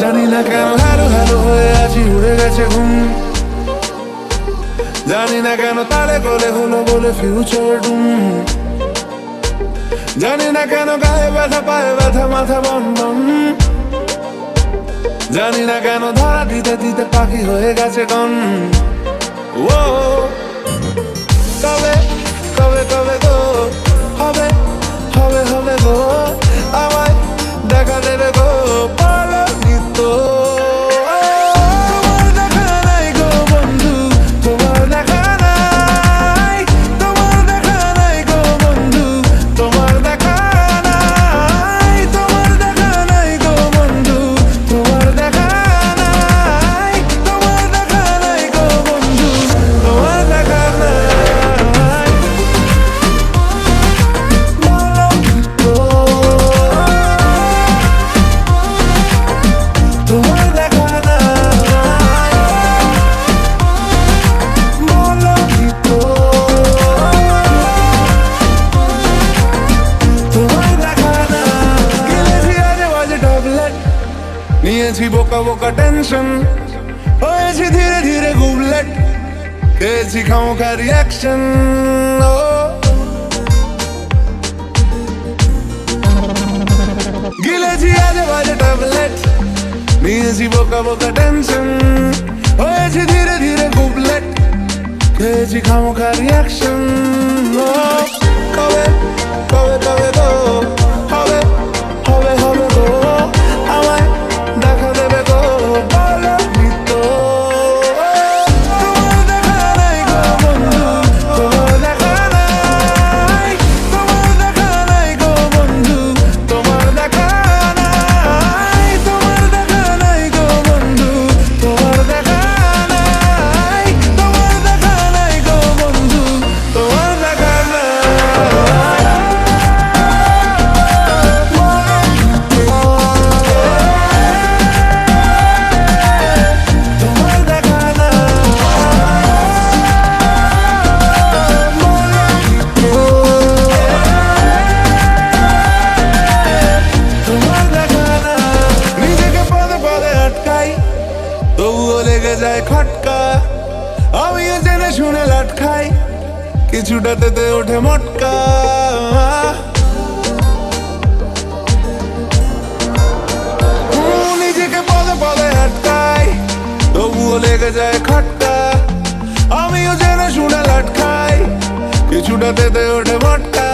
জানি না কেন হ্যালো হ্যালো হয়ে আছি, উড়ে গেছে ঘুম। জানি না কেন তালে গলে হলো বলে ফিউচার ডুম। জানি না কেন গায়ে ব্যথা পায়ে ব্যথা মাথা বন্ধন। জানি না কেন ধরা দিতে দিতে পাখি হয়ে গেছে গন। ও কবে কবে কবে গো হবে হবে হবে গো, আমায় দেখা দেবে গো পালকিত। তোমার দেখা নাই গো বন্ধু, তোমার দেখা নাই, তোমার দেখা নাই গো বন্ধু, তোমার দেখা নাই, তোমার দেখা নাই গো বন্ধু, তোমার দেখা নাই, তোমার দেখা নাই গো বন্ধু, তোমার দেখা নাই। তোমার দেখা নিয়েছি বোকা বোকা টেনশন, হয়েছি ধীরে ধীরে গুবলেট, খেয়েছি খামোখা রিয়াকশন। গিলেছি আজে বাজে ট্যাবলেট, নিয়েছি বোকা বোকা টেনশন, হয়েছি ধীরে ধীরে গুবলেট, খেয়েছি খামোখা রিয়াকশন। কবে কবে কবে গো হবে হবে হবে গো, আমায় দেখা দেবে গো পালকিত। তোমার দেখা নাই গো বন্ধু, তোমার দেখা নাই, তোমার দেখা নাই গো বন্ধু, তোমার দেখা নাই, তোমার দেখা নাই গো বন্ধু, তোমার দেখা নাই, তোমার দেখা নাই গো বন্ধু, তোমার দেখা নাই। তোমার দেখা তোমার দেখা নিজেকে পদে পদে আটকাই, তবুও লেগে যায় খটকা। আমিও জেনে শুনে লাটখাই, কিছুটাতে ওঠে মটকা। নিজেকে পদে পদে আটকাই, তবুও লেগে যায় খটকা। আমিও জেনে শুনে লাটখাই, কিছুটাতে ওঠে মটকা।